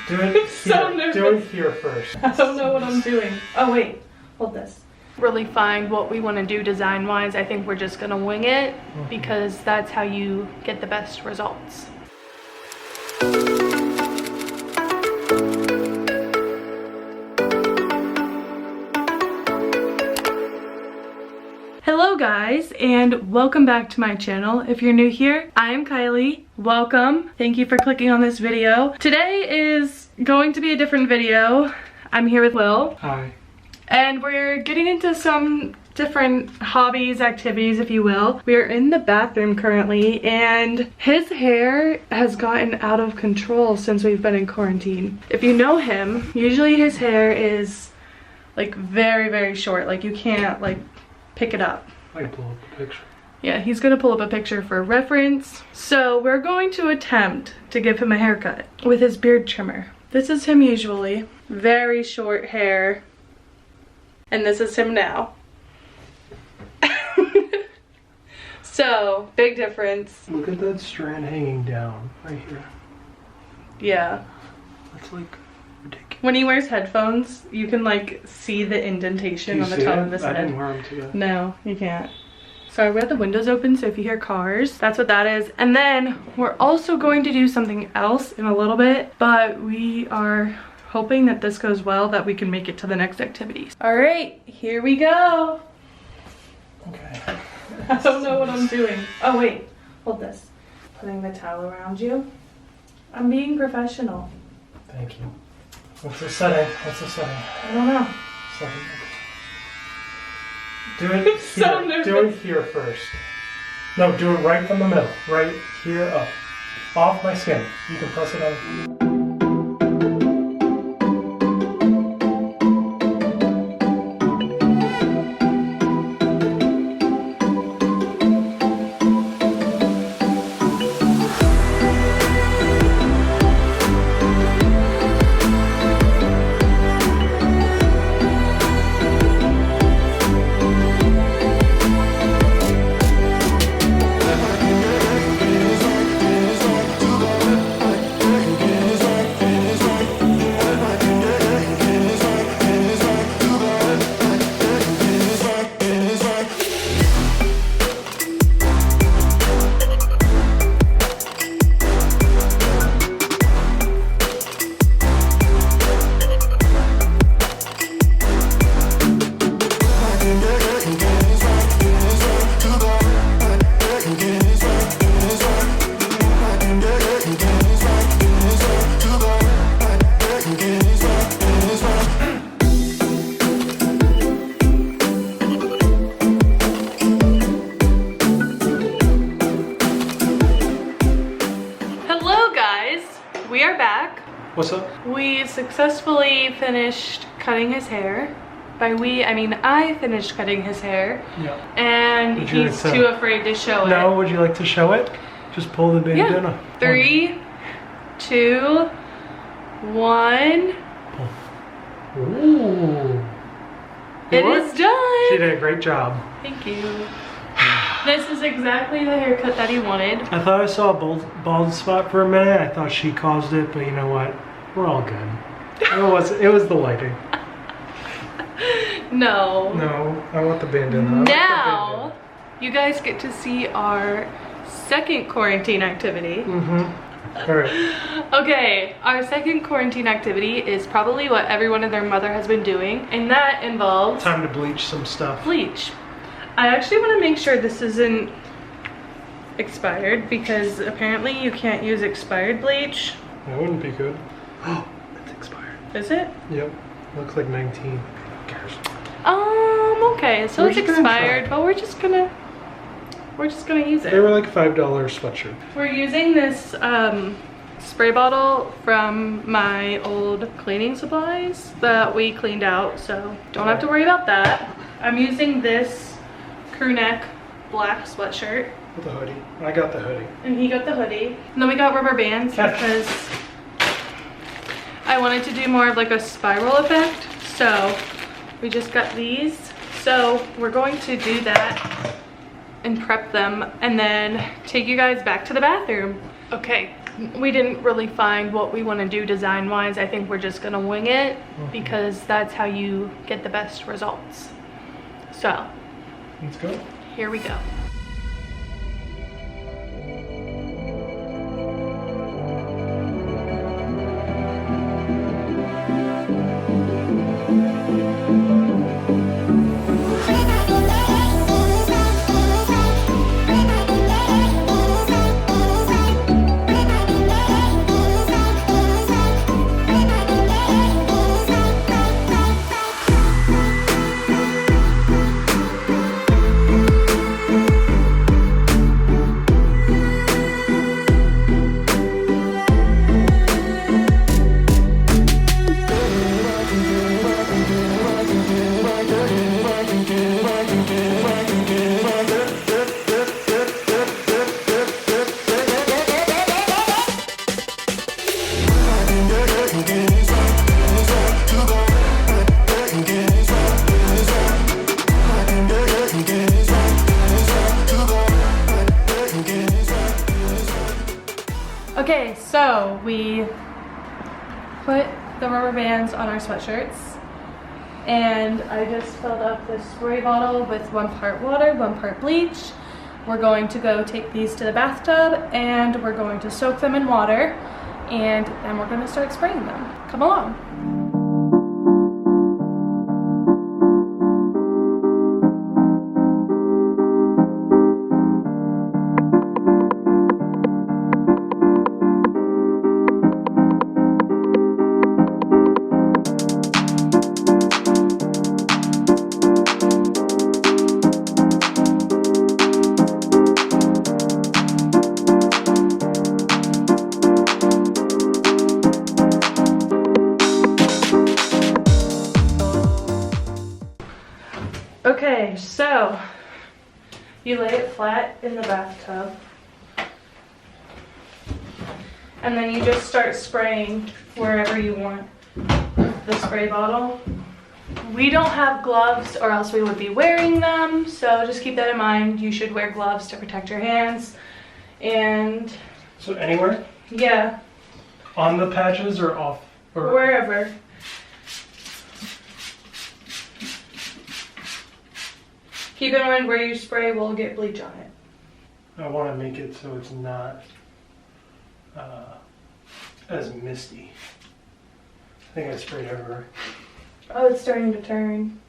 Do it So here. nervous. Do it here first. I don't know what I'm doing. Oh wait, hold this. Really find what we want to do design wise. I think we're just gonna wing it because that's how you get the best results. Hello guys, and welcome back to my channel. If you're new here, I am Kylie. Welcome. Thank you for clicking on this video. Today is going to be a different video. I'm here with Will. Hi. And we're getting into some different hobbies, activities, if you will. We are in the bathroom currently, and his hair has gotten out of control since we've been in quarantine. If you know him, usually his hair is like very, very short. Like you can't like pick it up. I can pull up a picture. Yeah, he's gonna pull up a picture for reference. So we're going to attempt to give him a haircut with his beard trimmer. This is him usually. Very short hair. And this is him now. So, big difference. Look at that strand hanging down right here. Yeah. That's like ridiculous. When he wears headphones, you can like see the indentation on the top of his head. I didn't wear them today. No, you can't. Sorry, we have the windows open, so if you hear cars, that's what that is. And then we're also going to do something else in a little bit, but we are hoping that this goes well, that we can make it to the next activities. All right, here we go. Okay. I don't know what I'm doing. Oh wait, hold this. Putting the towel around you. I'm being professional. Thank you. What's the setting? What's the setting? I don't know. Setting. Do it here. So nervous. Do it here first. No, do it right from the middle. Right here up. Off my skin. You can press it on. What's up? We successfully finished cutting his hair. By we, I mean I finished cutting his hair. Yeah. And he's too afraid to show it. No, would you like to show it? Just pull the bandana. Yeah. 3, 2, 1. Pull. Ooh. It is done. She did a great job. Thank you. This is exactly the haircut that he wanted. I thought I saw a bald spot for a minute. I thought she caused it, but you know what? We're all good. It was the lighting. No. No, I want the bandana. Now, you guys get to see our second quarantine activity. Mm-hmm. All right. Okay, our second quarantine activity is probably what everyone and their mother has been doing, and that involves Time to bleach some stuff. Bleach. I actually want to make sure this isn't expired because apparently you can't use expired bleach. That wouldn't be good. Oh, it's expired. Is it? Yep. Looks like 19. Who cares? Okay, so it's expired, but we're just gonna use it. They were like $5 sweatshirt. We're using this spray bottle from my old cleaning supplies that we cleaned out, so don't have to worry about that. I'm using this Crewneck black sweatshirt. With a hoodie. I got the hoodie. And he got the hoodie. And then we got rubber bands because I wanted to do more of like a spiral effect. So we just got these. So we're going to do that and prep them and then take you guys back to the bathroom. Okay, we didn't really find what we want to do design wise. I think we're just gonna wing it because that's how you get the best results. So let's go. Here we go. Okay, so we put the rubber bands on our sweatshirts, and I just filled up this spray bottle with 1 part water, 1 part bleach. We're going to go take these to the bathtub and we're going to soak them in water, and then we're going to start spraying them. Come along. Okay, so you lay it flat in the bathtub, and then you just start spraying wherever you want the spray bottle. We don't have gloves or else we would be wearing them, so just keep that in mind. You should wear gloves to protect your hands. And so anywhere? Yeah. On the patches or off? Or wherever. Keep in mind where you spray will get bleach on it. I want to make it so it's not as misty. I think I sprayed everywhere. Oh, it's starting to turn.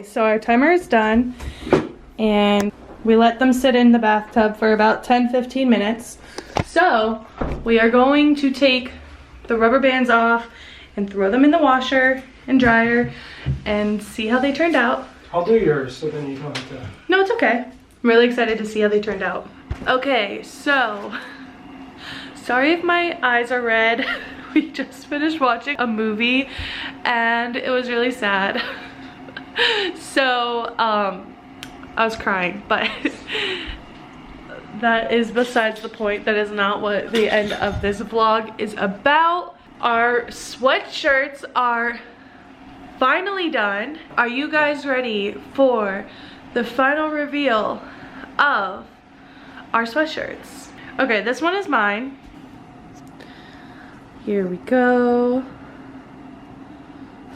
So our timer is done, and we let them sit in the bathtub for about 10-15 minutes. So we are going to take the rubber bands off and throw them in the washer and dryer and see how they turned out. I'll do yours so then you don't have to. No, it's okay. I'm really excited to see how they turned out. Okay, so sorry if my eyes are red. We just finished watching a movie and it was really sad. So I was crying, but that is besides the point. That is not what the end of this vlog is about. Our sweatshirts are finally done. Are you guys ready for the final reveal of our sweatshirts? Okay, this one is mine. Here we go.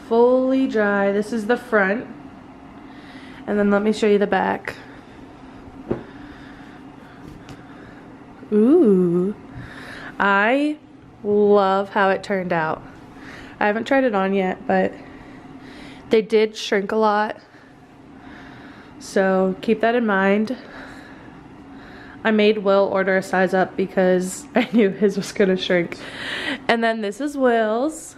Fully dry. This is the front. And then let me show you the back. Ooh. I love how it turned out. I haven't tried it on yet, but they did shrink a lot. So keep that in mind. I made Will order a size up because I knew his was gonna shrink. And then this is Will's.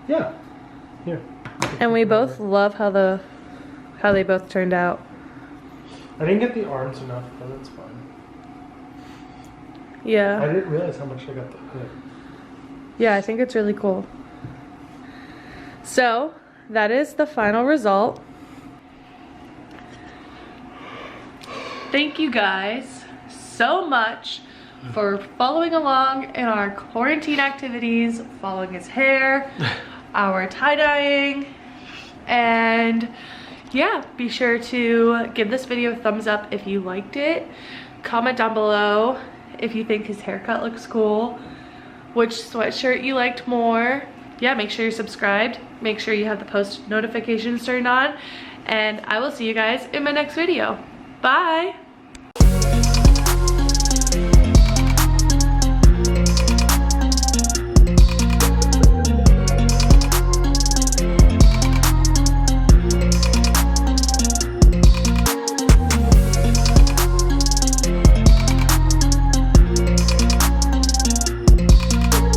Yeah. Here. And we both love how they both turned out. I didn't get the arms enough, but that's fine. Yeah. I didn't realize how much I got the hood. Yeah, I think it's really cool. So, that is the final result. Thank you guys so much for following along in our quarantine activities, following his hair, our tie-dyeing, and yeah, be sure to give this video a thumbs up if you liked it. Comment down below if you think his haircut looks cool, which sweatshirt you liked more. Yeah, make sure you're subscribed. Make sure you have the post notifications turned on. And I will see you guys in my next video. Bye!